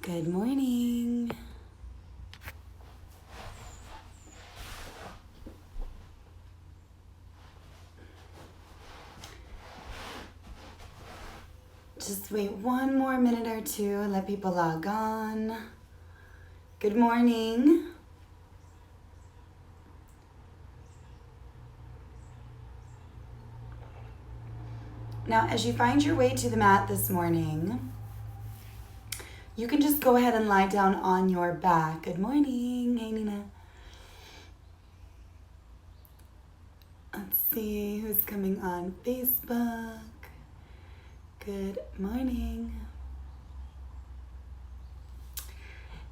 Good morning. Just wait one more minute or two and let people log on. Good morning. Now, as you find your way to the mat this morning, you can just go ahead and lie down on your back. Good morning. Hey, Nina. Let's see who's coming on Facebook. Good morning.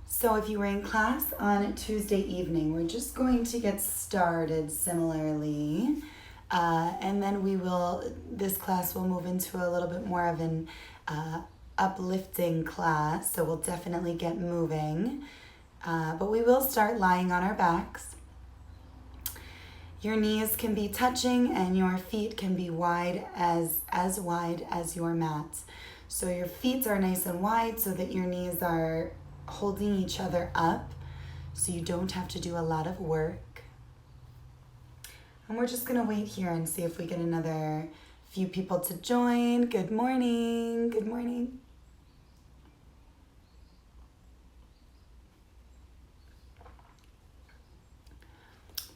So if you were in class on Tuesday evening, we're just going to get started similarly. And then this class will move into a little bit more of an uplifting class. So we'll definitely get moving. But we will start lying on our backs. Your knees can be touching and your feet can be wide as wide as your mat. So your feet are nice and wide so that your knees are holding each other up so you don't have to do a lot of work. And we're just gonna wait here and see if we get another few people to join. Good morning, good morning.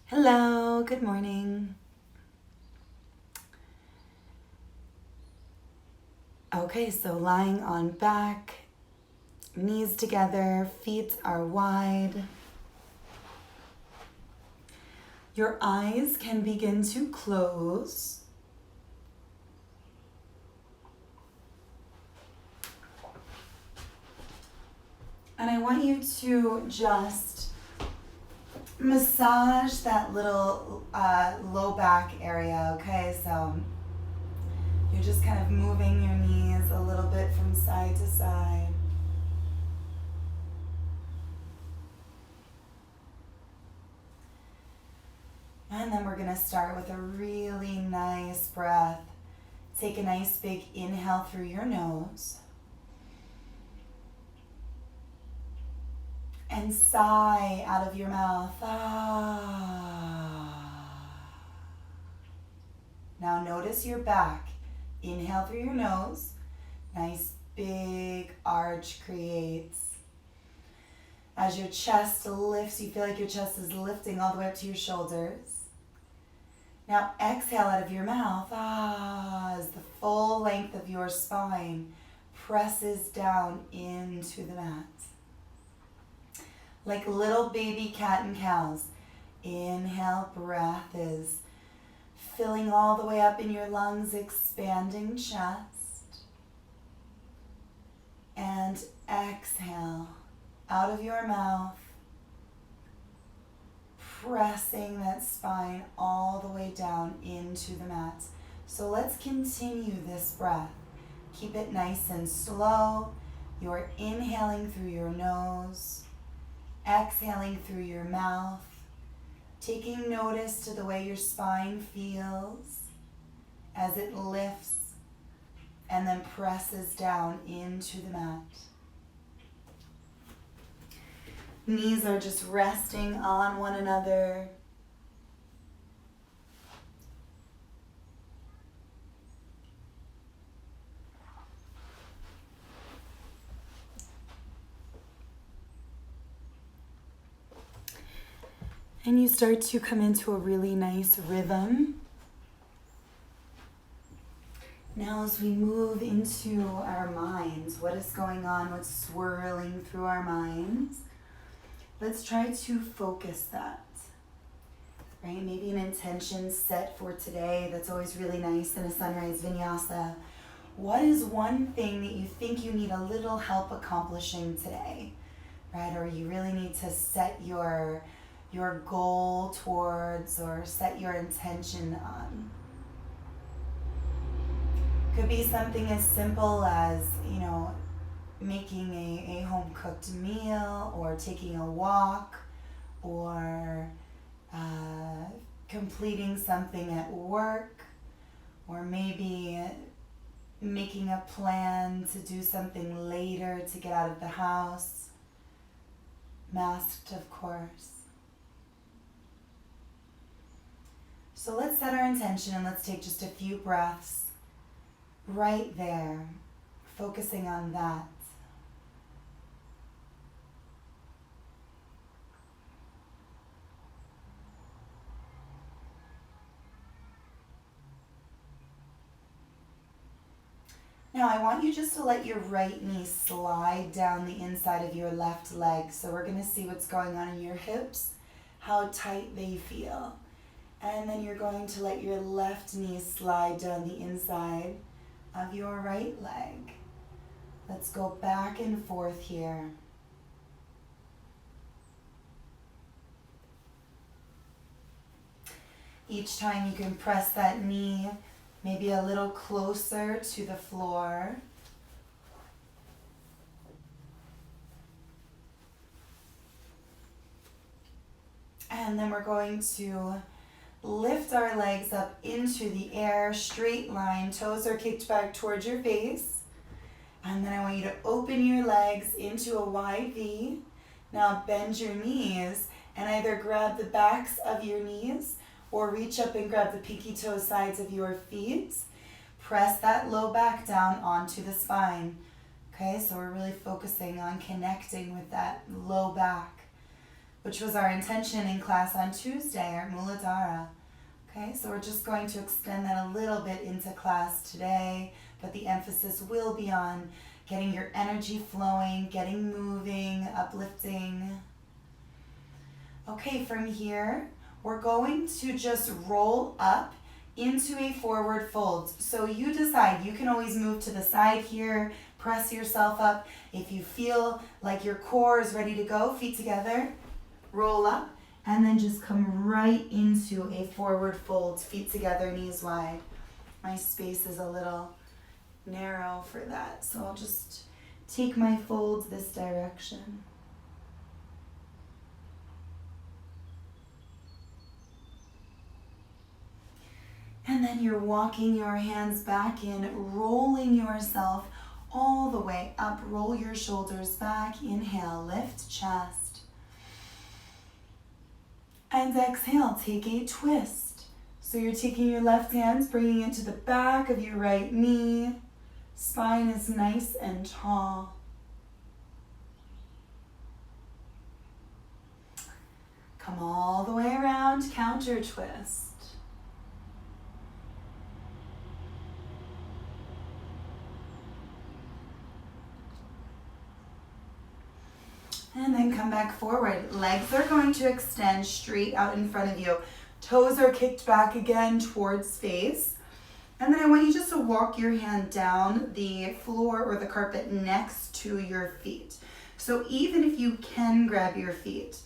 Hello, good morning. Okay, so lying on back, knees together, feet are wide. Your eyes can begin to close. And I want you to just massage that little low back area, okay? So you're just kind of moving your knees a little bit from side to side. And then we're gonna start with a really nice breath. Take a nice big inhale through your nose. And sigh out of your mouth. Ah. Now notice your back. Inhale through your nose. Nice big arch creates. As your chest lifts, you feel like your chest is lifting all the way up to your shoulders. Now exhale out of your mouth as the full length of your spine presses down into the mat. Like little baby cat and cows. Inhale, breath is filling all the way up in your lungs, expanding chest. And exhale out of your mouth, pressing that spine all the way down into the mat. So let's continue this breath. Keep it nice and slow. You're inhaling through your nose, exhaling through your mouth, taking notice to the way your spine feels as it lifts and then presses down into the mat. Knees are just resting on one another. And you start to come into a really nice rhythm. Now as we move into our minds, what is going on, what's swirling through our minds? Let's try to focus that, right? Maybe an intention set for today that's always really nice in a sunrise vinyasa. What is one thing that you think you need a little help accomplishing today, right? Or you really need to set your goal towards or set your intention on. Could be something as simple as, making a home-cooked meal or taking a walk or completing something at work or maybe making a plan to do something later to get out of the house. Masked, of course. So let's set our intention and let's take just a few breaths right there, focusing on that. Now I want you just to let your right knee slide down the inside of your left leg. So we're going to see what's going on in your hips, how tight they feel. And then you're going to let your left knee slide down the inside of your right leg. Let's go back and forth here. Each time you can press that knee maybe a little closer to the floor. And then we're going to lift our legs up into the air, straight line, toes are kicked back towards your face. And then I want you to open your legs into a wide V. Now bend your knees and either grab the backs of your knees or reach up and grab the pinky toe sides of your feet. Press that low back down onto the spine. Okay, so we're really focusing on connecting with that low back, which was our intention in class on Tuesday, our Muladhara. Okay, so we're just going to extend that a little bit into class today, but the emphasis will be on getting your energy flowing, getting moving, uplifting. Okay, from here, we're going to just roll up into a forward fold. So you decide, you can always move to the side here, press yourself up. If you feel like your core is ready to go, feet together, roll up, and then just come right into a forward fold, feet together, knees wide. My space is a little narrow for that, so I'll just take my folds this direction. And then you're walking your hands back in, rolling yourself all the way up. Roll your shoulders back. Inhale, lift chest. And exhale, take a twist. So you're taking your left hand, bringing it to the back of your right knee. Spine is nice and tall. Come all the way around, counter twist. And then come back forward. Legs are going to extend straight out in front of you. Toes are kicked back again towards face. And then I want you just to walk your hand down the floor or the carpet next to your feet. So even if you can grab your feet,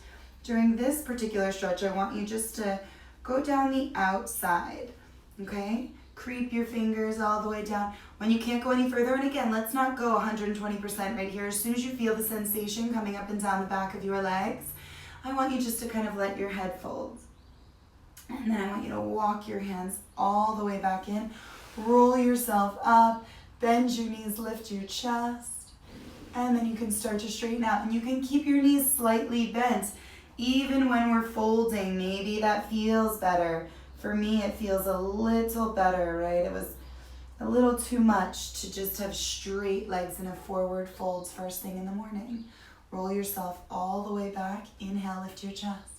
during this particular stretch, I want you just to go down the outside, okay? Creep your fingers all the way down. When you can't go any further, and again, let's not go 120% right here. As soon as you feel the sensation coming up and down the back of your legs, I want you just to kind of let your head fold. And then I want you to walk your hands all the way back in. Roll yourself up, bend your knees, lift your chest, and then you can start to straighten out. And you can keep your knees slightly bent, even when we're folding. Maybe that feels better. For me, it feels a little better, right? It was a little too much to just have straight legs in a forward fold first thing in the morning. Roll yourself all the way back. Inhale, lift your chest.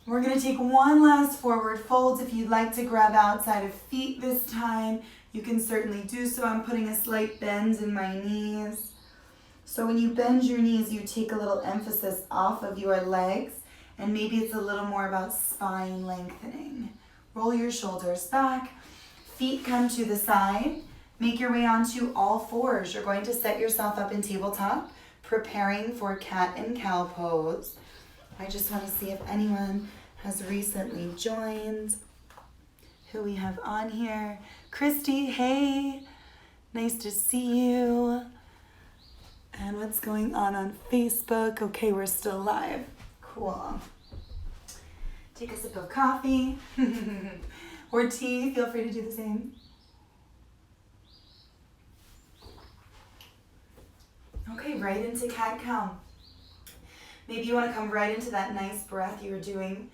We're going to take one last forward fold. If you'd like to grab outside of feet this time, you can certainly do so. I'm putting a slight bend in my knees. So when you bend your knees, you take a little emphasis off of your legs, and maybe it's a little more about spine lengthening. Roll your shoulders back. Feet come to the side. Make your way onto all fours. You're going to set yourself up in tabletop, preparing for cat and cow pose. I just want to see if anyone has recently joined. Who we have on here. Christy, hey. Nice to see you. And what's going on Facebook? Okay, we're still live. Cool. Take a sip of coffee or tea. Feel free to do the same. right into cat-cow. Maybe you want to come right into that nice breath you were doing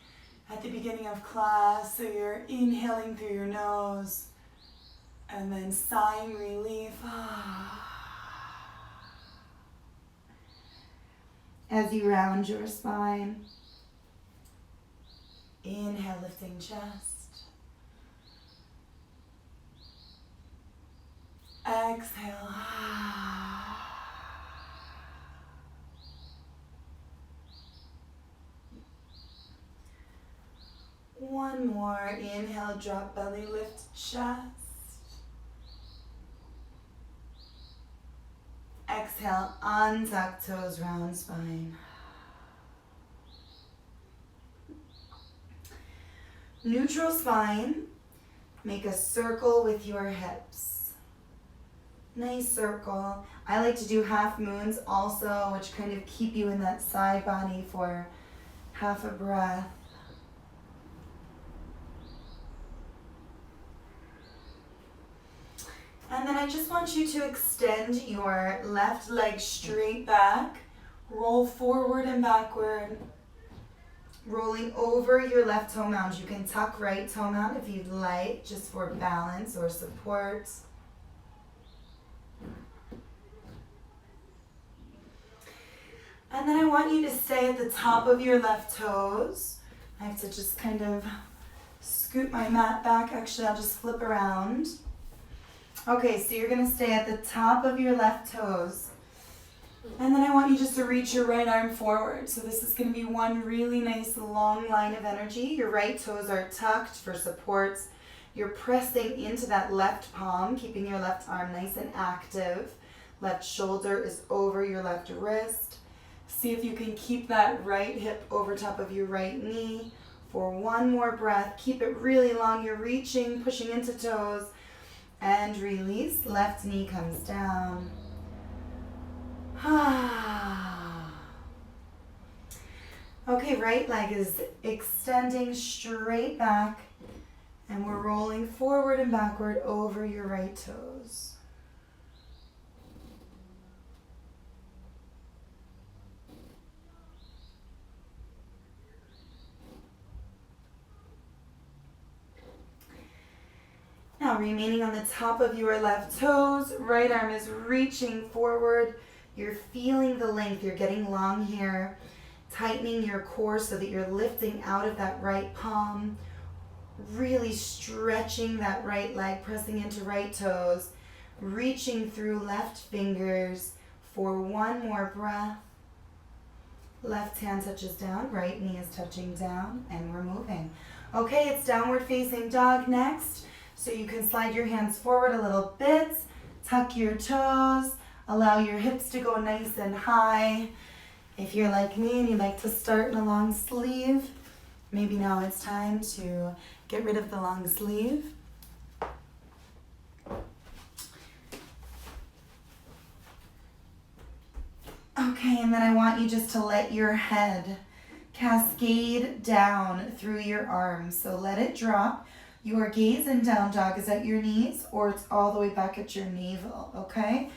at the beginning of class. So you're inhaling through your nose and then sighing relief. As you round your spine. Inhale, lifting chest. Exhale. One more. Inhale, drop belly, lift chest. Exhale, untuck toes, round spine. Neutral spine. Make a circle with your hips. Nice circle. I like to do half moons also, which kind of keep you in that side body for half a breath. And then I just want you to extend your left leg straight back, roll forward and backward, rolling over your left toe mound. You can tuck right toe mound if you'd like, just for balance or support. And then I want you to stay at the top of your left toes. I have to just kind of scoot my mat back. Actually, I'll just flip around. Okay, so you're going to stay at the top of your left toes. And then I want you just to reach your right arm forward. So this is going to be one really nice long line of energy. Your right toes are tucked for support. You're pressing into that left palm, keeping your left arm nice and active. Left shoulder is over your left wrist. See if you can keep that right hip over top of your right knee for one more breath. Keep it really long. You're reaching, pushing into toes. And release. Left knee comes down. Okay, right leg is extending straight back. And we're rolling forward and backward over your right toes. Now, remaining on the top of your left toes, right arm is reaching forward. You're feeling the length. You're getting long here. Tightening your core so that you're lifting out of that right palm. Really stretching that right leg, pressing into right toes. Reaching through left fingers for one more breath. Left hand touches down, right knee is touching down, and we're moving. Okay, it's downward facing dog next. So you can slide your hands forward a little bit, tuck your toes, allow your hips to go nice and high. If you're like me and you like to start in a long sleeve, maybe now it's time to get rid of the long sleeve. Okay, and then I want you just to let your head cascade down through your arms. So let it drop. Your gaze in down dog is at your knees or it's all the way back at your navel, okay?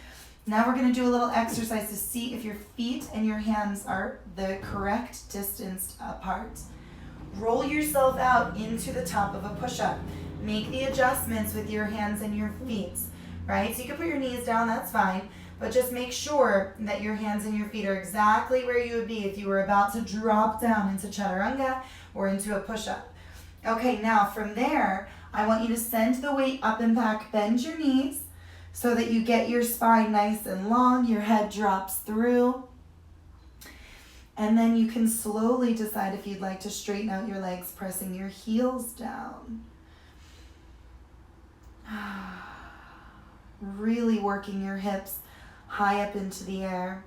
Now we're gonna do a little exercise to see if your feet and your hands are the correct distance apart. Roll yourself out into the top of a push-up. Make the adjustments with your hands and your feet, right? So you can put your knees down, that's fine, but just make sure that your hands and your feet are exactly where you would be if you were about to drop down into chaturanga or into a push-up. Okay, now from there, I want you to send the weight up and back, bend your knees so that you get your spine nice and long, your head drops through. And then you can slowly decide if you'd like to straighten out your legs, pressing your heels down. Really working your hips high up into the air.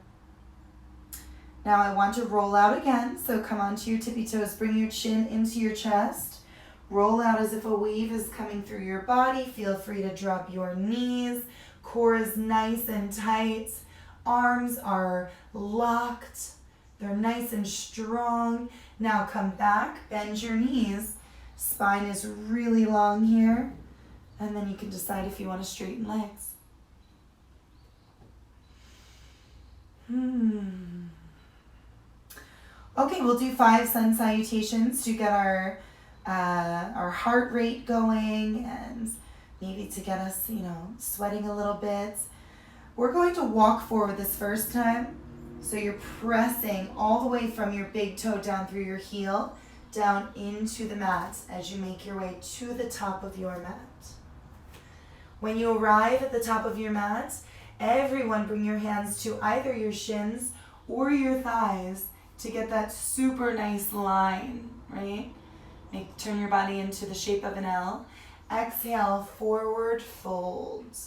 Now I want to roll out again, so come onto your tippy toes, bring your chin into your chest. Roll out as if a wave is coming through your body. Feel free to drop your knees. Core is nice and tight. Arms are locked. They're nice and strong. Now come back, bend your knees. Spine is really long here. And then you can decide if you want to straighten legs. Okay, we'll do 5 sun salutations to get our heart rate going and maybe to get us, sweating a little bit. We're going to walk forward this first time. So you're pressing all the way from your big toe down through your heel, down into the mat as you make your way to the top of your mat. When you arrive at the top of your mat, everyone bring your hands to either your shins or your thighs to get that super nice line, right? Turn your body into the shape of an L. Exhale, forward fold.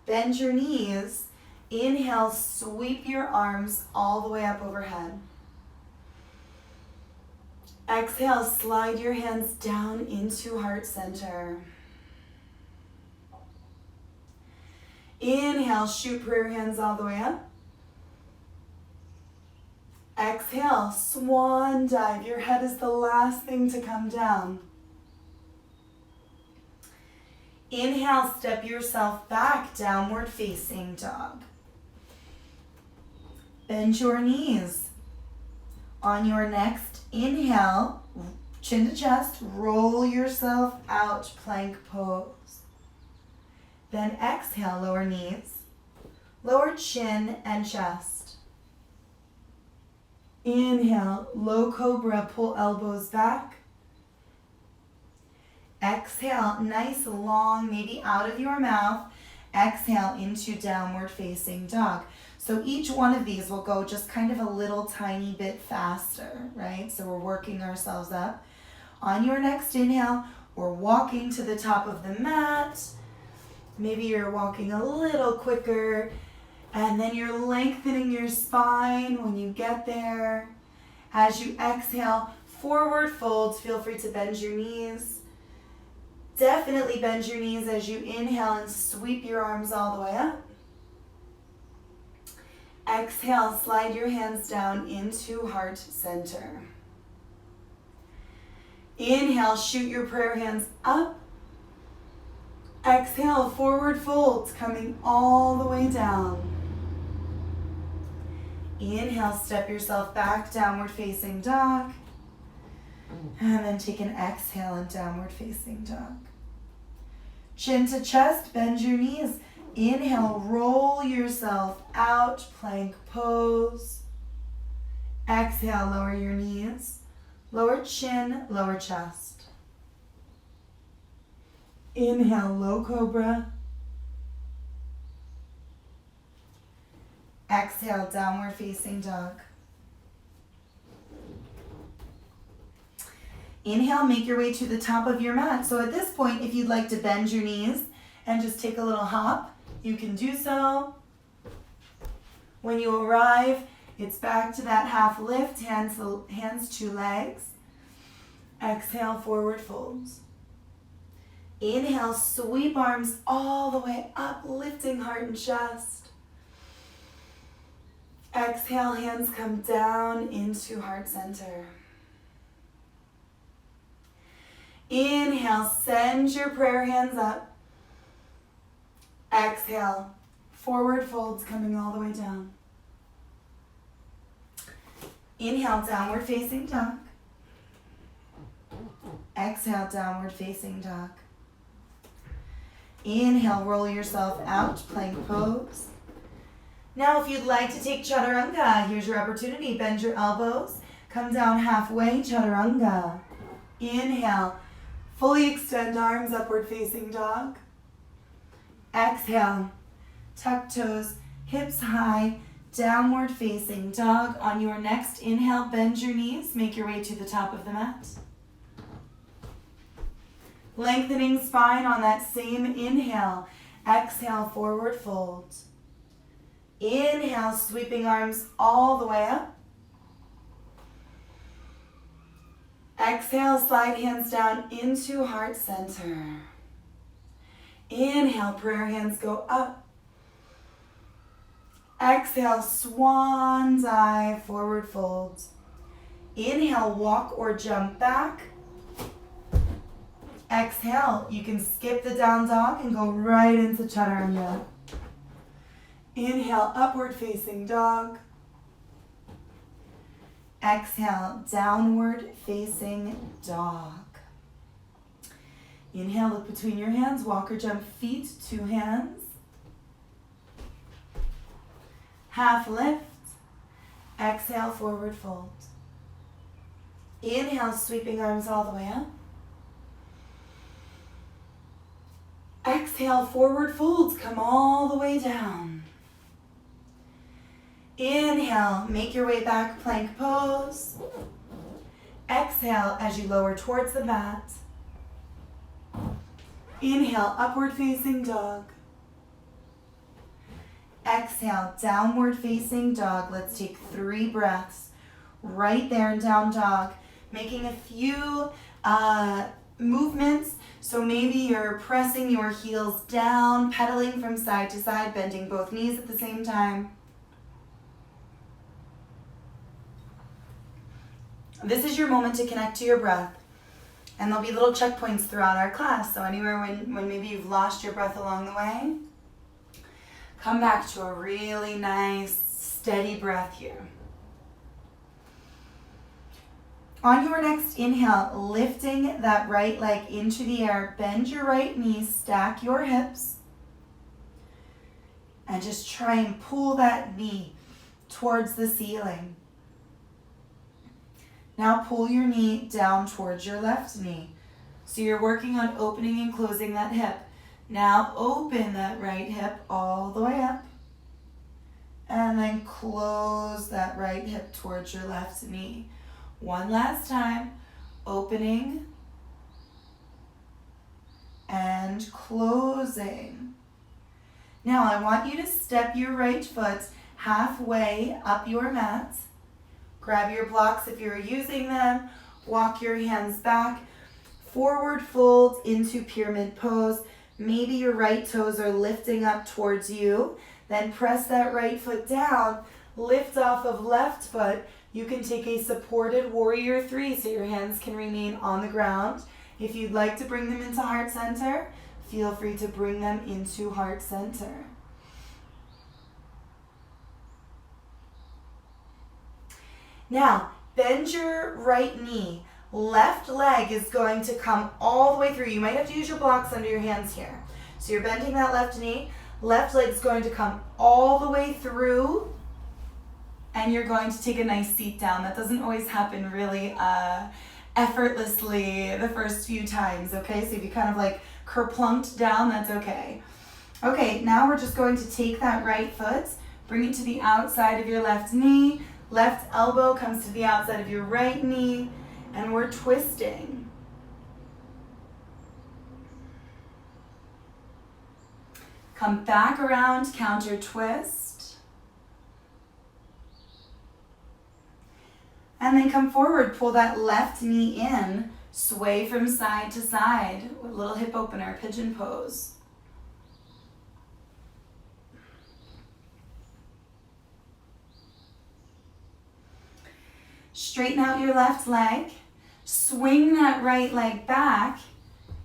Bend your knees. Inhale, sweep your arms all the way up overhead. Exhale, slide your hands down into heart center. Inhale, shoot prayer hands all the way up. Exhale, swan dive. Your head is the last thing to come down. Inhale, step yourself back, downward facing dog. Bend your knees. On your next inhale, chin to chest, roll yourself out, plank pose. Then exhale, lower knees, lower chin and chest. Inhale, low cobra, pull elbows back. Exhale, nice long, maybe out of your mouth. Exhale into downward facing dog. So each one of these will go just kind of a little tiny bit faster, right? So we're working ourselves up. On your next inhale, we're walking to the top of the mat. Maybe you're walking a little quicker, and then you're lengthening your spine when you get there. As you exhale, forward folds. Feel free to bend your knees. Definitely bend your knees as you inhale and sweep your arms all the way up. Exhale, slide your hands down into heart center. Inhale, shoot your prayer hands up. Exhale, forward folds coming all the way down. Inhale, step yourself back, downward facing dog. And then take an exhale and downward facing dog. Chin to chest, bend your knees. Inhale, roll yourself out, plank pose. Exhale, lower your knees. Lower chin, lower chest. Inhale, low cobra. Exhale, downward facing dog. Inhale, make your way to the top of your mat. So at this point, if you'd like to bend your knees and just take a little hop, you can do so. When you arrive, it's back to that half lift, hands to legs. Exhale, forward folds. Inhale, sweep arms all the way up, lifting heart and chest. Exhale, hands come down into heart center. Inhale, send your prayer hands up. Exhale, forward folds coming all the way down. Inhale, downward facing dog. Exhale, downward facing dog. Inhale, roll yourself out, plank pose. Now if you'd like to take chaturanga, here's your opportunity. Bend your elbows, come down halfway, chaturanga. Inhale, fully extend arms, upward facing dog. Exhale, tuck toes, hips high, downward facing dog. On your next inhale, bend your knees, make your way to the top of the mat. Lengthening spine on that same inhale. Exhale, forward fold. Inhale, sweeping arms all the way up. Exhale, slide hands down into heart center. Inhale, prayer hands go up. Exhale, swan dive, forward fold. Inhale, walk or jump back. Exhale, you can skip the down dog and go right into chaturanga. Inhale, upward facing dog. Exhale, downward facing dog. Inhale, look between your hands, walk or jump feet, 2 hands. Half lift. Exhale, forward fold. Inhale, sweeping arms all the way up. Exhale, forward folds, come all the way down. Inhale, make your way back, plank pose. Exhale as you lower towards the mat. Inhale, upward facing dog. Exhale, downward facing dog. Let's take 3 breaths right there in down dog. Making a few movements. So maybe you're pressing your heels down, pedaling from side to side, bending both knees at the same time. This is your moment to connect to your breath. And there'll be little checkpoints throughout our class. So anywhere when maybe you've lost your breath along the way, come back to a really nice, steady breath here. On your next inhale, lifting that right leg into the air, bend your right knee, stack your hips, and just try and pull that knee towards the ceiling. Now pull your knee down towards your left knee. So you're working on opening and closing that hip. Now open that right hip all the way up. And then close that right hip towards your left knee. One last time. Opening and closing. Now I want you to step your right foot halfway up your mat. Grab your blocks if you're using them. Walk your hands back. Forward fold into pyramid pose. Maybe your right toes are lifting up towards you. Then press that right foot down. Lift off of left foot. You can take a supported warrior 3 so your hands can remain on the ground. If you'd like to bring them into heart center, feel free to bring them into heart center. Now, bend your right knee. Left leg is going to come all the way through. You might have to use your blocks under your hands here. So you're bending that left knee. Left leg is going to come all the way through. And you're going to take a nice seat down. That doesn't always happen really effortlessly the first few times, okay? So if you kind of like kerplunked down, that's okay. Okay, now we're just going to take that right foot, bring it to the outside of your left knee. Left elbow comes to the outside of your right knee, and we're twisting. Come back around, counter twist. And then come forward, pull that left knee in, sway from side to side with a little hip opener, pigeon pose. Straighten out your left leg, swing that right leg back.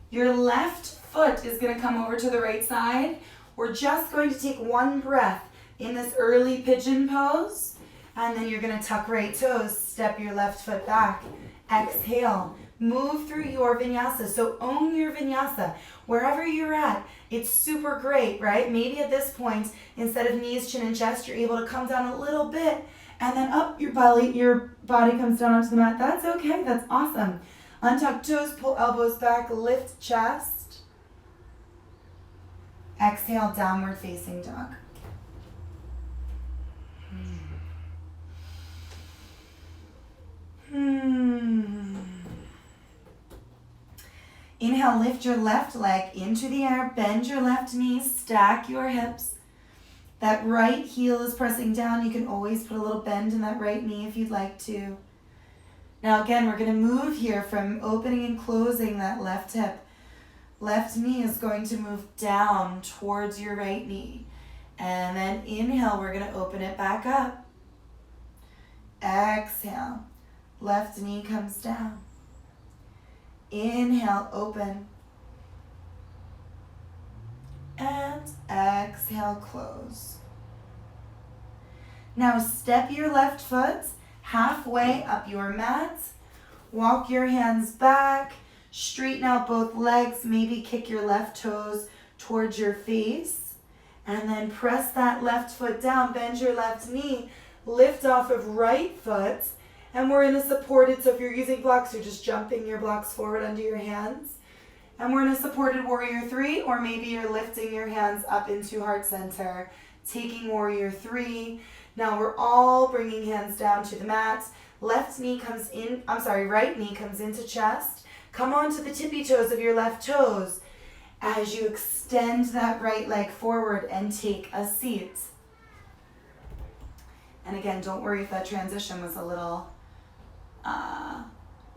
Your left foot is going to come over to the right side. We're just going to take 1 breath in this early pigeon pose, and then you're going to tuck right toes, step your left foot back, exhale, move through your vinyasa. So own your vinyasa wherever you're at. It's super great, right? Maybe at this point, instead of knees, chin, and chest, you're able to come down a little bit and then up your body comes down onto the mat. That's okay, that's awesome. Untuck toes, pull elbows back, lift chest. Exhale, downward facing dog. Inhale, lift your left leg into the air, bend your left knee, stack your hips. That right heel is pressing down. You can always put a little bend in that right knee if you'd like to. Now again, we're going to move here from opening and closing that left hip. Left knee is going to move down towards your right knee. And then inhale, we're going to open it back up. Exhale, left knee comes down. Inhale, open. And exhale, close. Now step your left foot halfway up your mat. Walk your hands back. Straighten out both legs. Maybe kick your left toes towards your face. And then press that left foot down. Bend your left knee. Lift off of right foot. And we're in a supported, so if you're using blocks, you're just jumping your blocks forward under your hands. And we're in a supported warrior 3, or maybe you're lifting your hands up into heart center, taking warrior 3. Now we're all bringing hands down to the mat. Right knee comes into chest. Come onto the tippy toes of your left toes as you extend that right leg forward and take a seat. And again, don't worry if that transition was a little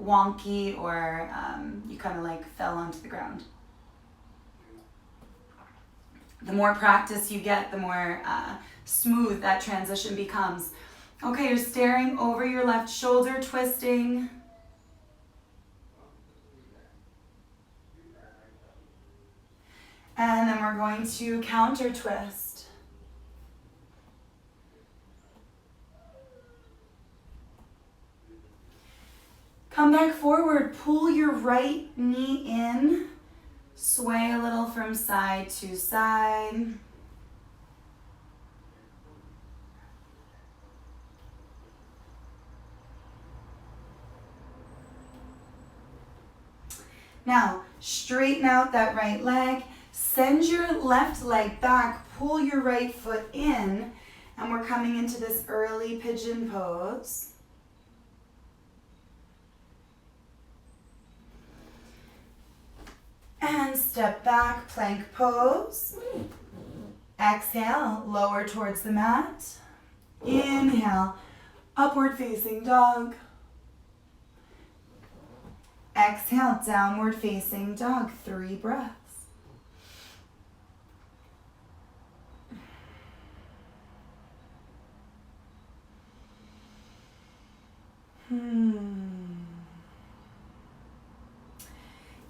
wonky or you kind of like fell onto the ground. The more practice you get, the more smooth that transition becomes. Okay, you're staring over your left shoulder, twisting. And then we're going to counter twist. Come back forward, pull your right knee in, sway a little from side to side. Now, straighten out that right leg, send your left leg back, pull your right foot in, and we're coming into this early pigeon pose. And step back, plank pose. Exhale, lower towards the mat. Inhale, upward facing dog. Exhale, downward facing dog. 3 breaths.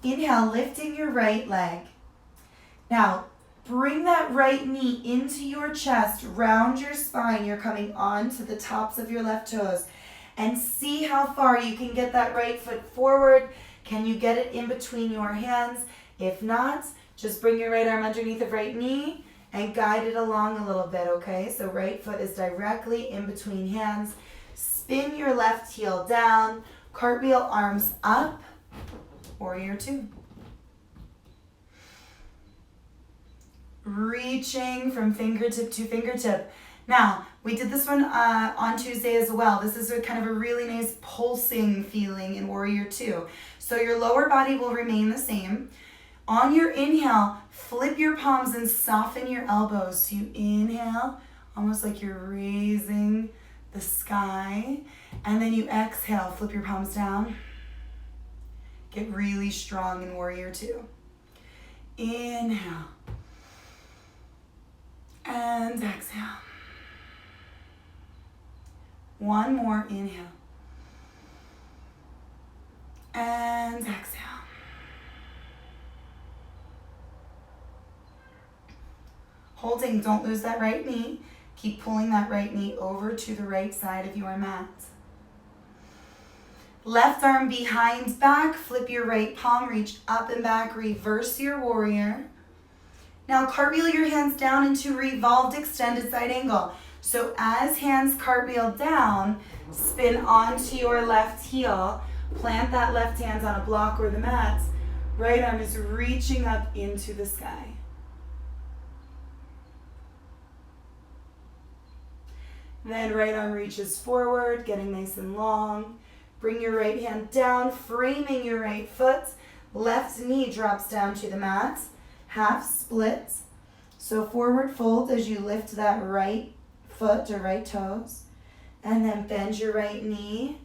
Inhale, lifting your right leg. Now, bring that right knee into your chest, round your spine. You're coming onto the tops of your left toes. And see how far you can get that right foot forward. Can you get it in between your hands? If not, just bring your right arm underneath the right knee and guide it along a little bit, okay? So right foot is directly in between hands. Spin your left heel down, cartwheel arms up, warrior 2. Reaching from fingertip to fingertip. Now, we did this one on Tuesday as well. This is kind of a really nice pulsing feeling in warrior 2. So your lower body will remain the same. On your inhale, flip your palms and soften your elbows. So you inhale, almost like you're raising the sky. And then you exhale, flip your palms down. Get really strong in warrior 2. Inhale. And exhale. One more, inhale. And exhale. Holding, don't lose that right knee. Keep pulling that right knee over to the right side of your mat. Left arm behind back, flip your right palm, reach up and back, reverse your warrior. Now cartwheel your hands down into revolved extended side angle. So as hands cartwheel down, spin onto your left heel, plant that left hand on a block or the mat. Right arm is reaching up into the sky. Then right arm reaches forward, getting nice and long. Bring your right hand down, framing your right foot. Left knee drops down to the mat. Half split. So forward fold as you lift that right foot or right toes. And then bend your right knee.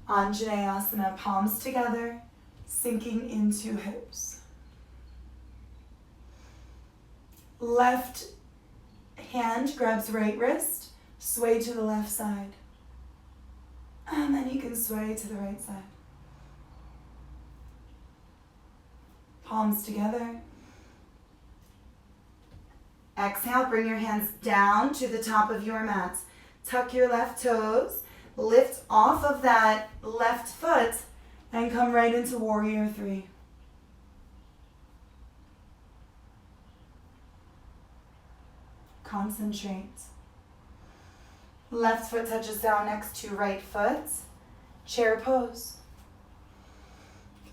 Anjaneyasana, palms together, sinking into hips. Left hand grabs right wrist, sway to the left side. And then you can sway to the right side. Palms together. Exhale, bring your hands down to the top of your mat. Tuck your left toes. Lift off of that left foot and come right into warrior three. Concentrate. Left foot touches down next to right foot. Chair pose.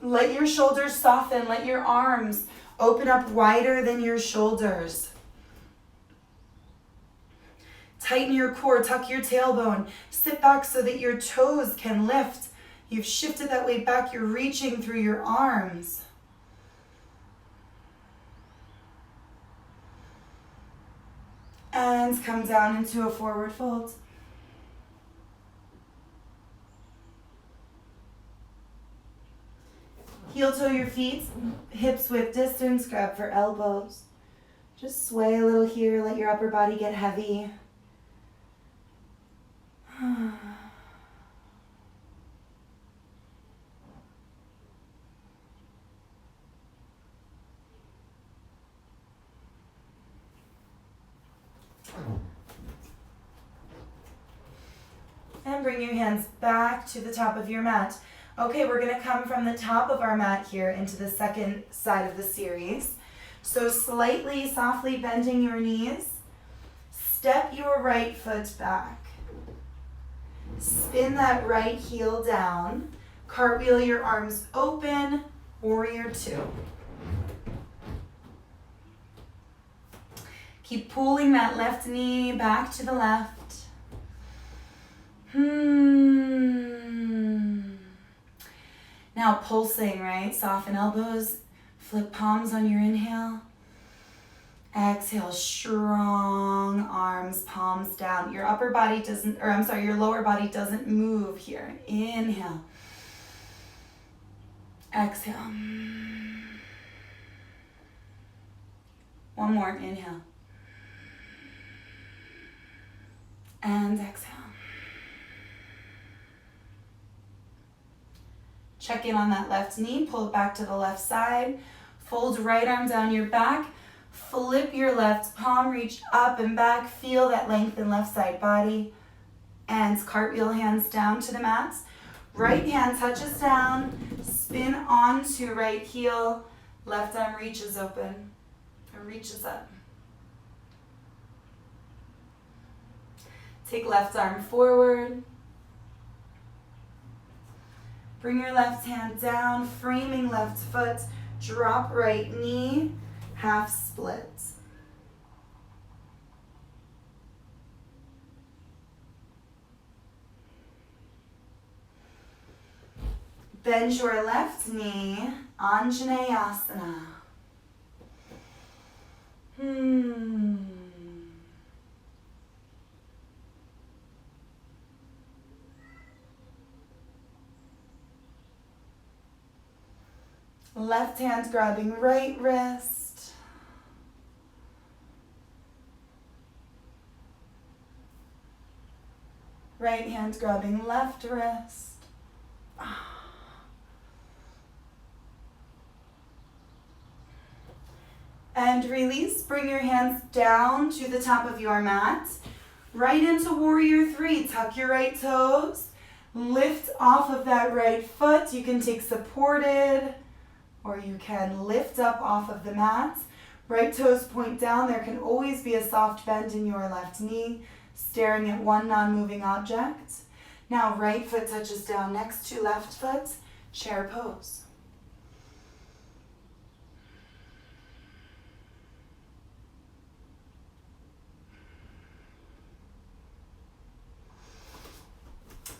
Let your shoulders soften. Let your arms open up wider than your shoulders. Tighten your core, tuck your tailbone. Sit back so that your toes can lift. You've shifted that weight back. You're reaching through your arms. And come down into a forward fold. Heel toe your feet, hips width distance, grab for elbows. Just sway a little here, let your upper body get heavy. And bring your hands back to the top of your mat. Okay, we're gonna come from the top of our mat here into the second side of the series. So slightly, softly bending your knees, step your right foot back. Spin that right heel down, cartwheel your arms open, warrior two. Keep pulling that left knee back to the left. Now pulsing, right? Soften elbows, flip palms on your inhale. Exhale, strong arms, palms down. Your upper body doesn't, your lower body doesn't move here. Inhale. Exhale. One more, inhale. And exhale. Check in on that left knee, pull it back to the left side. Fold right arm down your back. Flip your left palm, reach up and back. Feel that length in left side body. And cartwheel hands down to the mat. Right hand touches down. Spin onto right heel. Left arm reaches open and reaches up. Take left arm forward. Bring your left hand down, framing left foot. Drop right knee, half split. Bend your left knee, Anjaneyasana. Left hand grabbing right wrist. Right hand grabbing left wrist. And release. Bring your hands down to the top of your mat. Right into warrior three. Tuck your right toes. Lift off of that right foot. You can take supported, or you can lift up off of the mat. Right toes point down. There can always be a soft bend in your left knee, staring at one non-moving object. Now right foot touches down next to left foot, chair pose.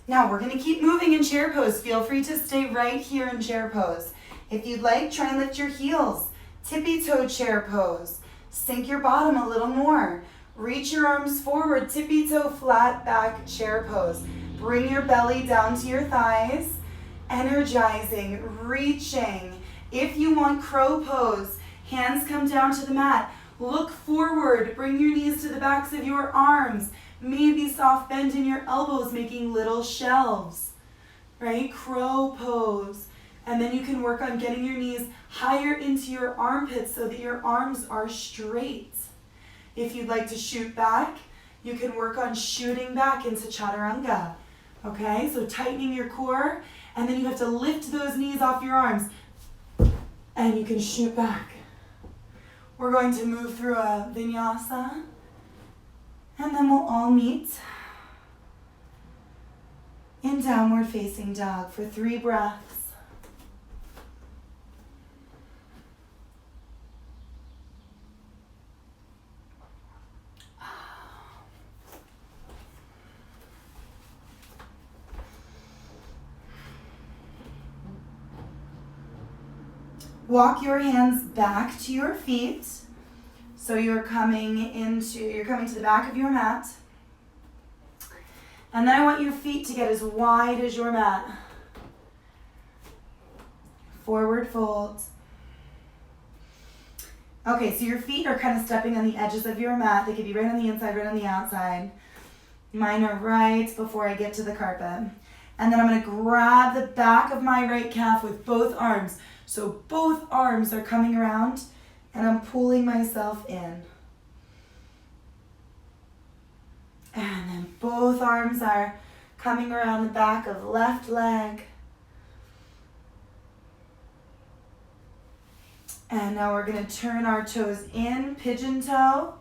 Now we're gonna keep moving in chair pose. Feel free to stay right here in chair pose. If you'd like, try and lift your heels. Tippy toe chair pose. Sink your bottom a little more. Reach your arms forward, tippy toe flat back chair pose. Bring your belly down to your thighs. Energizing, reaching. If you want crow pose, hands come down to the mat. Look forward, bring your knees to the backs of your arms. Maybe soft bend in your elbows, making little shelves, right? Crow pose. And then you can work on getting your knees higher into your armpits so that your arms are straight. If you'd like to shoot back, you can work on shooting back into chaturanga. Okay, so tightening your core, and then you have to lift those knees off your arms, and you can shoot back. We're going to move through a vinyasa, and then we'll all meet in downward facing dog for 3 breaths. Walk your hands back to your feet. So you're coming to the back of your mat. And then I want your feet to get as wide as your mat. Forward fold. Okay, so your feet are kind of stepping on the edges of your mat. They could be right on the inside, right on the outside. Mine are right before I get to the carpet. And then I'm going to grab the back of my right calf with both arms. So both arms are coming around and I'm pulling myself in. And then both arms are coming around the back of left leg. And now we're going to turn our toes in, pigeon toe,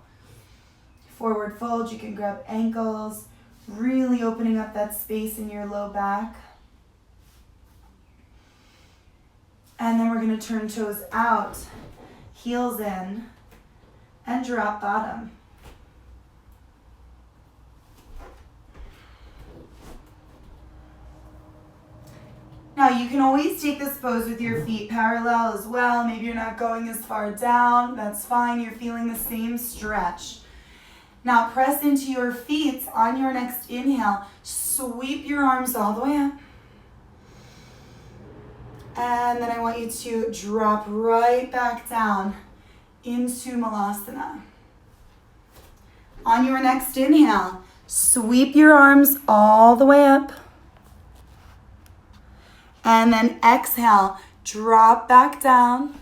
forward fold. You can grab ankles, really opening up that space in your low back. And then we're going to turn toes out, heels in, and drop bottom. Now you can always take this pose with your feet parallel as well. Maybe you're not going as far down. That's fine. You're feeling the same stretch. Now press into your feet on your next inhale. Sweep your arms all the way up. And then I want you to drop right back down into Malasana. On your next inhale, sweep your arms all the way up. And then exhale, drop back down.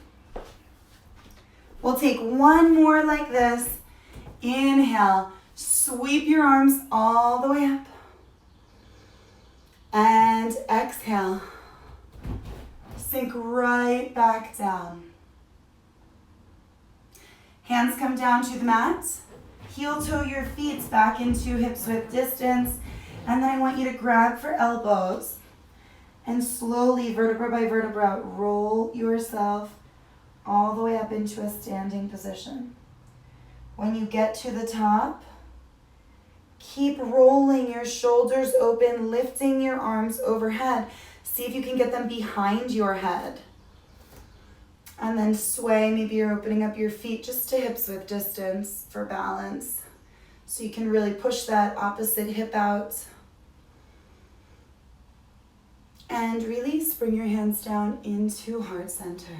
We'll take one more like this. Inhale, sweep your arms all the way up. And exhale. Sink right back down. Hands come down to the mat. Heel toe your feet back into hips width distance. And then I want you to grab for elbows. And slowly, vertebra by vertebra, roll yourself all the way up into a standing position. When you get to the top, keep rolling your shoulders open, lifting your arms overhead. See if you can get them behind your head. And then sway. Maybe you're opening up your feet just to hips width distance for balance. So you can really push that opposite hip out. And release. Bring your hands down into heart center.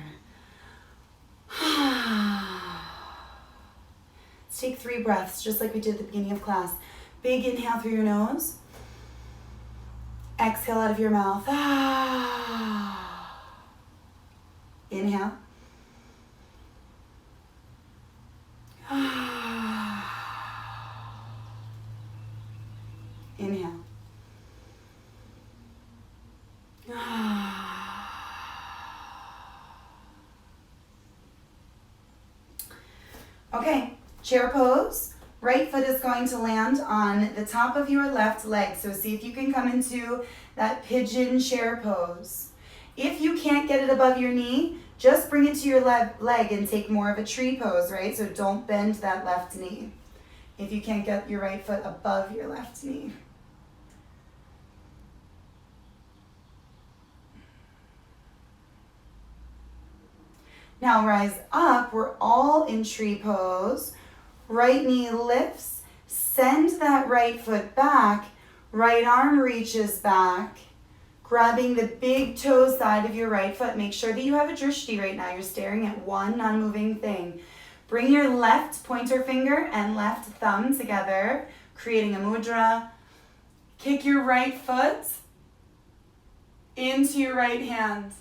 Let's take 3 breaths, just like we did at the beginning of class. Big inhale through your nose. Exhale out of your mouth. Inhale. Inhale. Okay, chair pose. Right foot is going to land on the top of your left leg. So see if you can come into that pigeon chair pose. If you can't get it above your knee, just bring it to your leg and take more of a tree pose, right? So don't bend that left knee if you can't get your right foot above your left knee. Now rise up. We're all in tree pose. Right knee lifts. Send that right foot back. Right arm reaches back. Grabbing the big toe side of your right foot. Make sure that you have a drishti right now. You're staring at one non-moving thing. Bring your left pointer finger and left thumb together, creating a mudra. Kick your right foot into your right hand.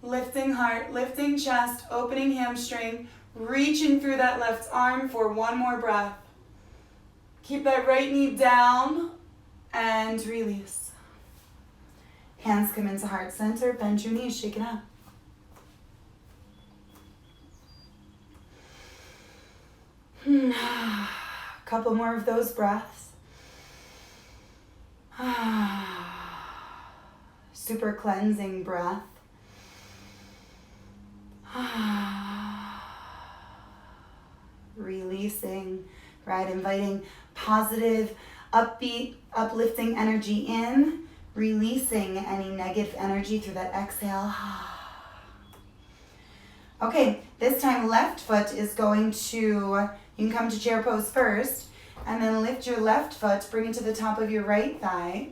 Lifting heart, lifting chest, opening hamstring, reaching through that left arm for one more breath. Keep that right knee down and release. Hands come into heart center, bend your knees, shake it out. Couple more of those breaths. Super cleansing breath. Releasing, right? Inviting positive, upbeat, uplifting energy in. Releasing any negative energy through that exhale. Okay, this time left foot is going to, you can come to chair pose first, and then lift your left foot, bring it to the top of your right thigh.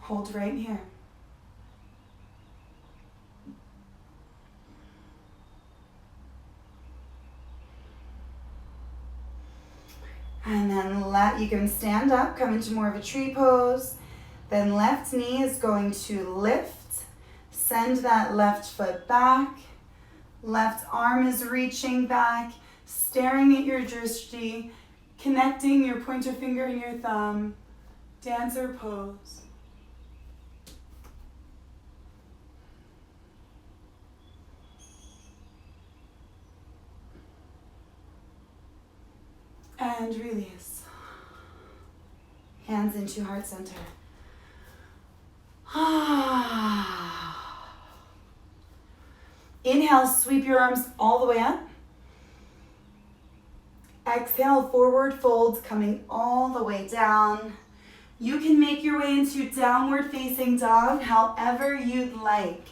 Hold right here. And then you can stand up, come into more of a tree pose. Then left knee is going to lift. Send that left foot back. Left arm is reaching back, staring at your drishti, connecting your pointer finger and your thumb. Dancer pose. And release. Hands into heart center. Inhale, sweep your arms all the way up. Exhale, forward folds coming all the way down. You can make your way into downward facing dog however you'd like.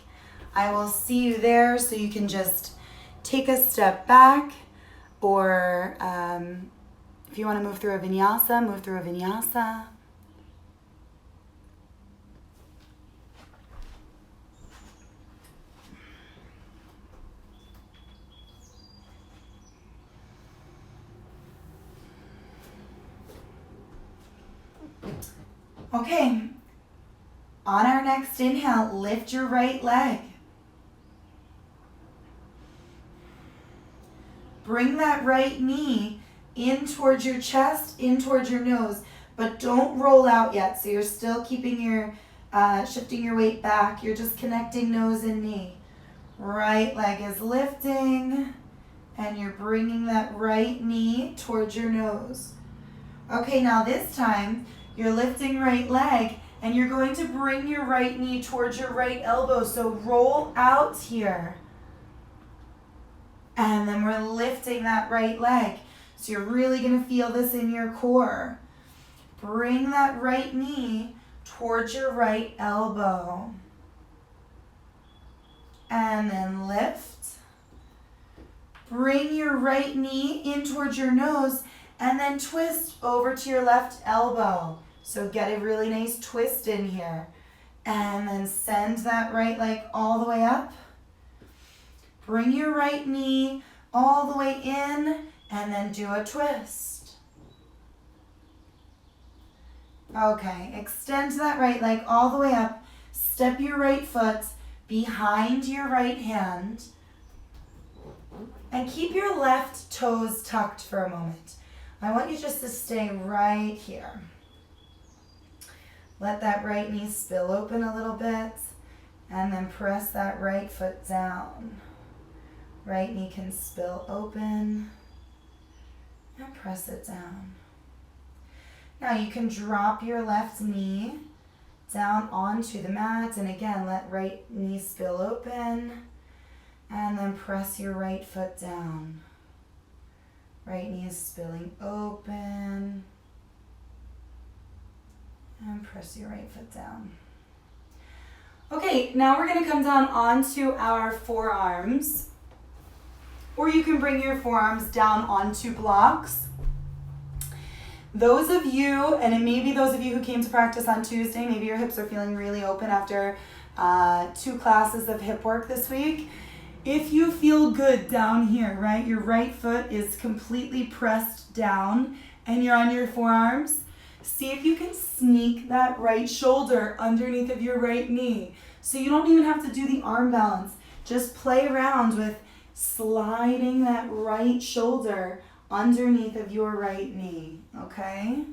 I will see you there, so you can just take a step back, or if you want to move through a vinyasa, move through a vinyasa. Okay, on our next inhale, lift your right leg. Bring that right knee in towards your chest, in towards your nose, but don't roll out yet. So you're still keeping your, shifting your weight back. You're just connecting nose and knee. Right leg is lifting, and you're bringing that right knee towards your nose. Okay, now this time, you're lifting right leg, and you're going to bring your right knee towards your right elbow. So roll out here. And then we're lifting that right leg. So you're really going to feel this in your core. Bring that right knee towards your right elbow. And then lift. Bring your right knee in towards your nose, and then twist over to your left elbow. So get a really nice twist in here. And then send that right leg all the way up. Bring your right knee all the way in, and then do a twist. Okay, extend that right leg all the way up. Step your right foot behind your right hand. And keep your left toes tucked for a moment. I want you just to stay right here. Let that right knee spill open a little bit, and then press that right foot down. Right knee can spill open, and press it down. Now you can drop your left knee down onto the mat, and again, let right knee spill open, and then press your right foot down. Right knee is spilling open. And press your right foot down. Okay, now we're going to come down onto our forearms. Or you can bring your forearms down onto blocks. Those of you, and it may be those of you who came to practice on Tuesday, maybe your hips are feeling really open after 2 classes of hip work this week. If you feel good down here, right, your right foot is completely pressed down and you're on your forearms, see if you can sneak that right shoulder underneath of your right knee. So you don't even have to do the arm balance. Just play around with sliding that right shoulder underneath of your right knee, okay?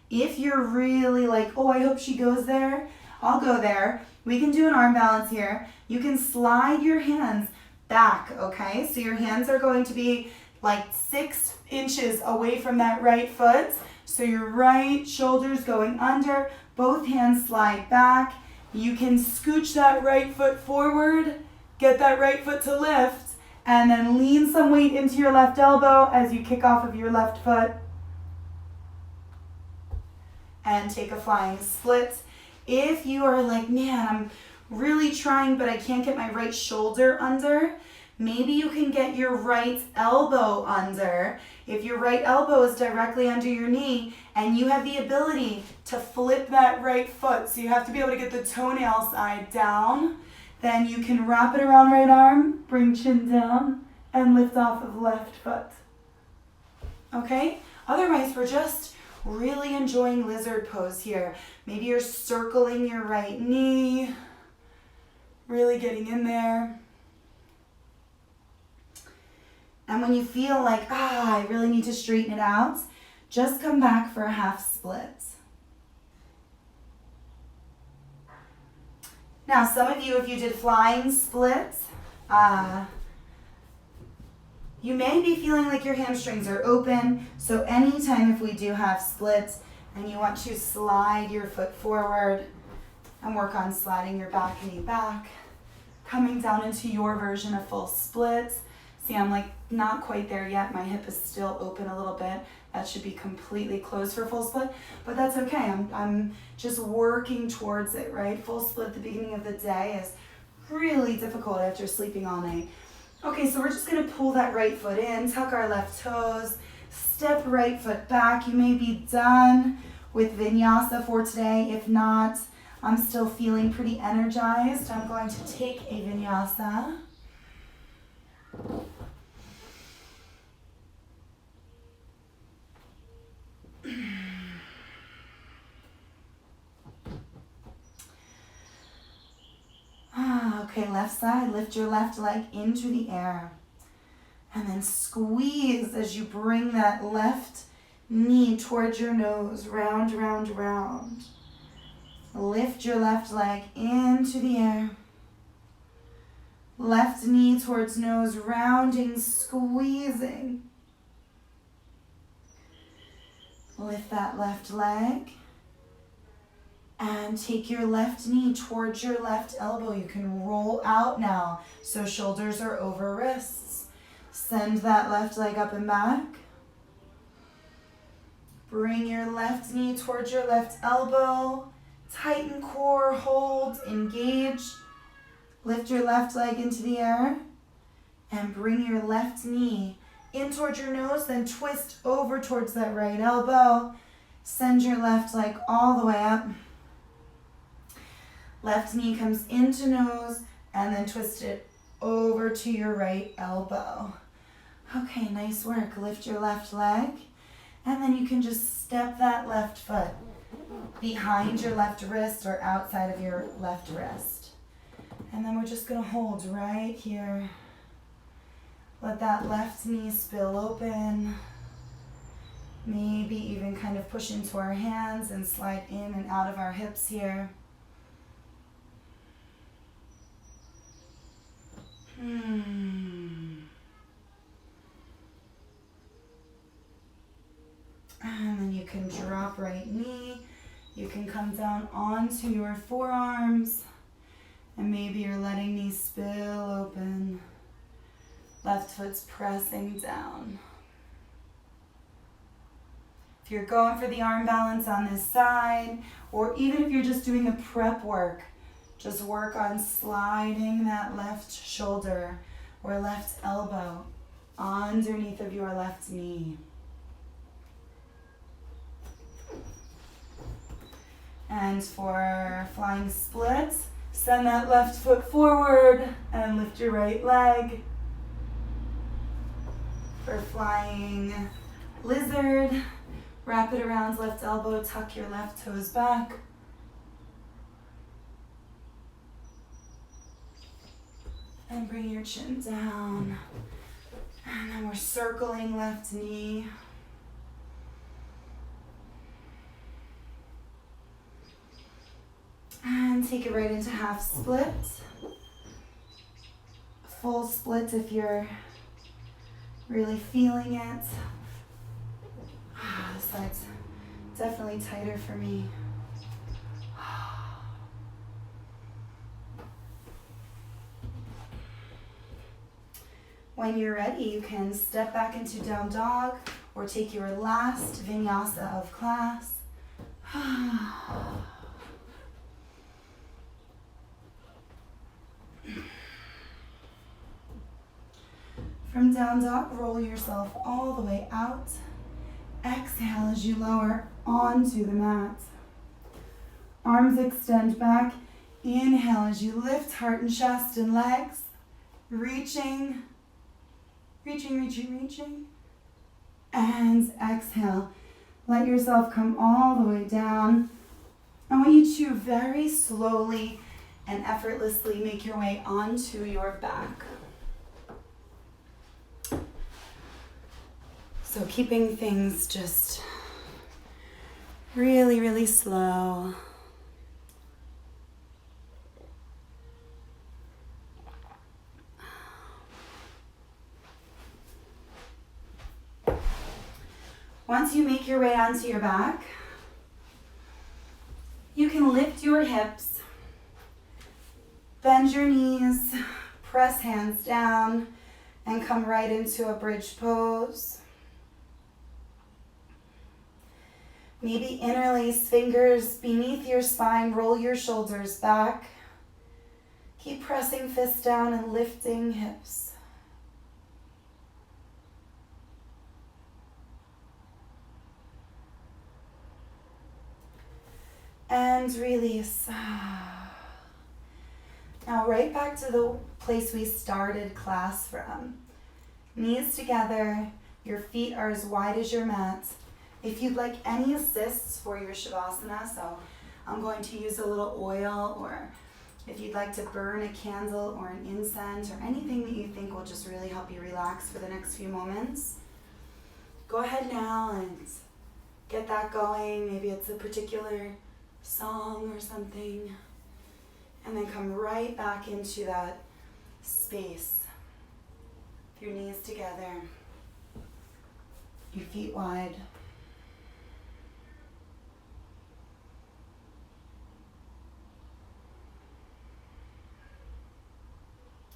If you're really like, oh, I hope she goes there, I'll go there. We can do an arm balance here. You can slide your hands back, okay? So your hands are going to be like 6 inches away from that right foot. So your right shoulder's going under, both hands slide back. You can scooch that right foot forward, get that right foot to lift, and then lean some weight into your left elbow as you kick off of your left foot. And take a flying split. If you are like, man, I'm really trying, but I can't get my right shoulder under, maybe you can get your right elbow under. If your right elbow is directly under your knee and you have the ability to flip that right foot, so you have to be able to get the toenail side down, then you can wrap it around right arm, bring chin down, and lift off of left foot. Okay? Otherwise, we're just really enjoying lizard pose here. Maybe you're circling your right knee, really getting in there. And when you feel like, I really need to straighten it out, just come back for a half split. Now, some of you, if you did flying splits, you may be feeling like your hamstrings are open. So anytime if we do have splits and you want to slide your foot forward and work on sliding your back knee back, coming down into your version of full splits. See, I'm like not quite there yet. My hip is still open a little bit. That should be completely closed for full split, but that's okay. I'm just working towards it, right? Full split at the beginning of the day is really difficult after sleeping all night. Okay, so we're just gonna pull that right foot in, tuck our left toes, step right foot back. You may be done with Vinyasa for today. If not, I'm still feeling pretty energized. I'm going to take a Vinyasa. Okay, left side, lift your left leg into the air. And then squeeze as you bring that left knee towards your nose, round, round, round. Lift your left leg into the air. Left knee towards nose, rounding, squeezing. Lift that left leg. And take your left knee towards your left elbow. You can roll out now, so shoulders are over wrists. Send that left leg up and back. Bring your left knee towards your left elbow. Tighten core, hold, engage. Lift your left leg into the air. And bring your left knee in towards your nose, then twist over towards that right elbow. Send your left leg all the way up. Left knee comes into nose and then twist it over to your right elbow. Okay, nice work. Lift your left leg and then you can just step that left foot behind your left wrist or outside of your left wrist. And then we're just gonna hold right here. Let that left knee spill open. Maybe even kind of push into our hands and slide in and out of our hips here. And then you can drop right knee. You can come down onto your forearms. And maybe you're letting these spill open. Left foot's pressing down. If you're going for the arm balance on this side, or even if you're just doing the prep work, just work on sliding that left shoulder or left elbow underneath of your left knee. And for flying splits, send that left foot forward and lift your right leg. For flying lizard, wrap it around left elbow, tuck your left toes back. And bring your chin down. And then we're circling left knee. And take it right into half split. Full split if you're really feeling it. This side's definitely tighter for me. When you're ready, you can step back into down dog or take your last vinyasa of class. From down dog, roll yourself all the way out. Exhale as you lower onto the mat. Arms extend back. Inhale as you lift heart and chest and legs. Reaching. And exhale. Let yourself come all the way down. I want you to very slowly and effortlessly make your way onto your back. So keeping things just really, really slow. Once you make your way onto your back, you can lift your hips, bend your knees, press hands down, and come right into a bridge pose. Maybe interlace fingers beneath your spine, roll your shoulders back. Keep pressing fists down and lifting hips. And release. Now right back to the place we started class from. Knees together, your feet are as wide as your mat. If you'd like any assists for your Shavasana, so I'm going to use a little oil, or if you'd like to burn a candle or an incense or anything that you think will just really help you relax for the next few moments, go ahead now and get that going. Maybe it's a particular song or something, and then come right back into that space. Your knees together, your feet wide.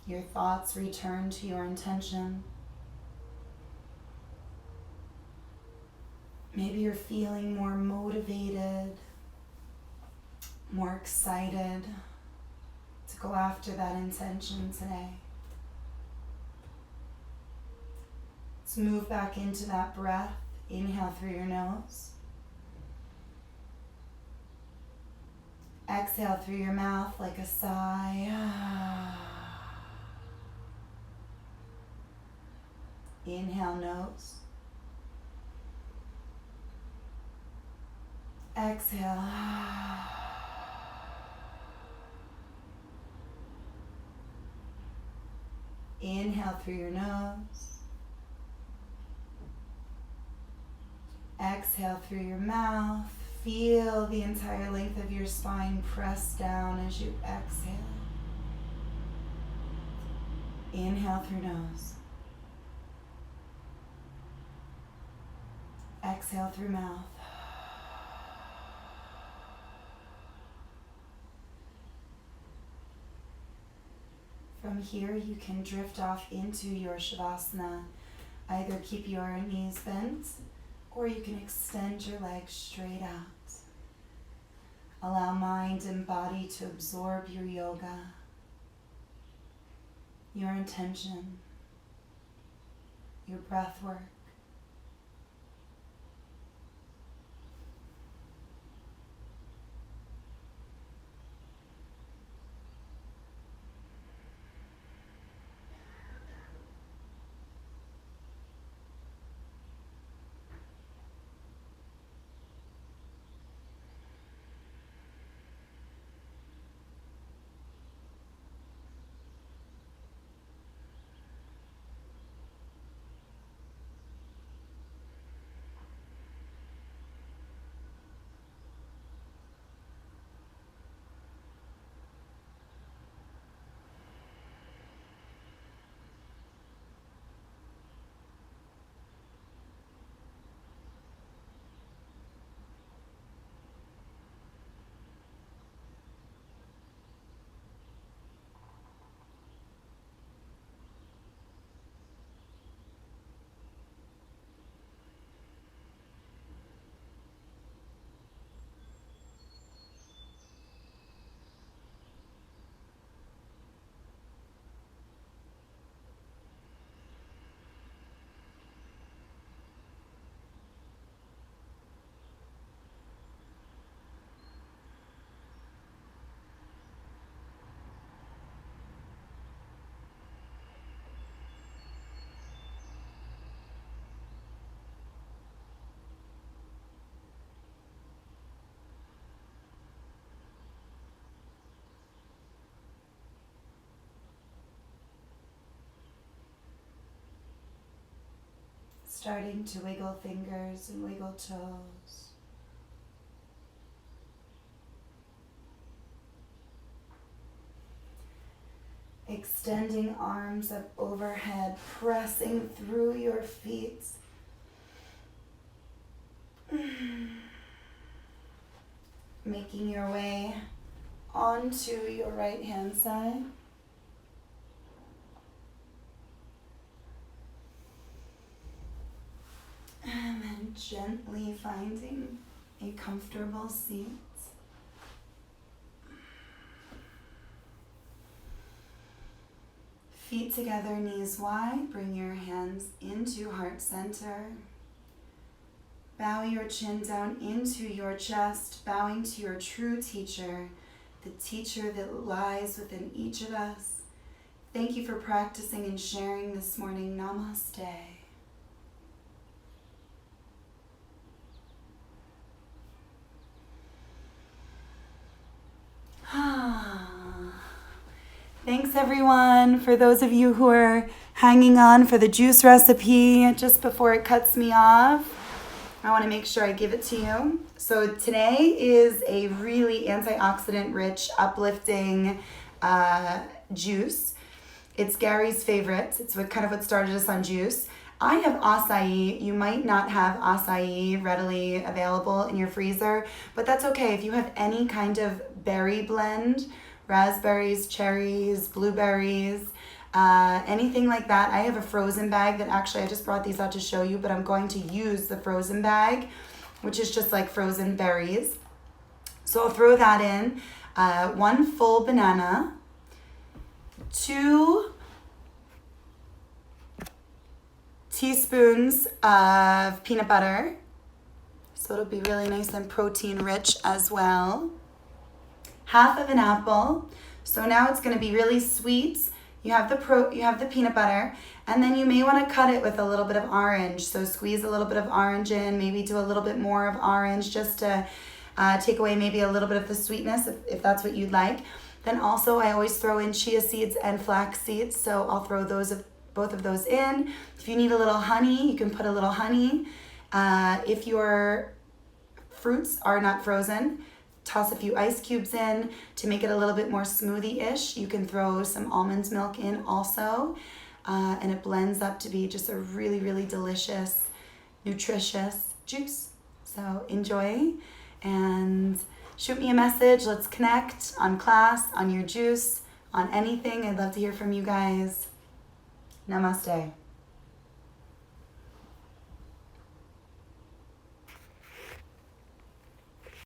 Your thoughts return to your intention. Maybe you're feeling more motivated, more excited to go after that intention today. Let's move back into that breath. Inhale through your nose. Exhale through your mouth like a sigh. Inhale, nose. Exhale. Inhale through your nose. Exhale through your mouth. Feel the entire length of your spine press down as you exhale. Inhale through nose. Exhale through mouth. From here, you can drift off into your Shavasana. Either keep your knees bent, or you can extend your legs straight out. Allow mind and body to absorb your yoga, your intention, your breath work. starting to wiggle fingers and wiggle toes. Extending arms up overhead, pressing through your feet. Making your way onto your right hand side. And then gently finding a comfortable seat. Feet together, knees wide. Bring your hands into heart center. Bow your chin down into your chest, bowing to your true teacher, the teacher that lies within each of us. Thank you for practicing and sharing this morning. Namaste. Thanks everyone. For those of you who are hanging on for the juice recipe just before it cuts me off, I want to make sure I give it to you. So today is a really antioxidant rich, uplifting juice. It's Gary's favorite. It's what started us on juice. I have acai. You might not have acai readily available in your freezer, but that's okay. If you have any kind of berry blend, raspberries, cherries, blueberries, anything like that. I have a frozen bag that actually I just brought these out to show you, but I'm going to use the frozen bag, which is just like frozen berries. So I'll throw that in. 1 full banana, 2 teaspoons of peanut butter. So it'll be really nice and protein rich as well. Half of an apple. So now it's going to be really sweet. You have the peanut butter, and then you may want to cut it with a little bit of orange. So squeeze a little bit of orange in, maybe do a little bit more of orange just to take away maybe a little bit of the sweetness if that's what you'd like. Then also I always throw in chia seeds and flax seeds, so I'll throw both of those in. If you need a little honey, you can put a little honey. If your fruits are not frozen, toss a few ice cubes in to make it a little bit more smoothie-ish. You can throw some almond milk in also, and it blends up to be just a really, really delicious, nutritious juice. So enjoy and shoot me a message. Let's connect on class, on your juice, on anything. I'd love to hear from you guys. Namaste.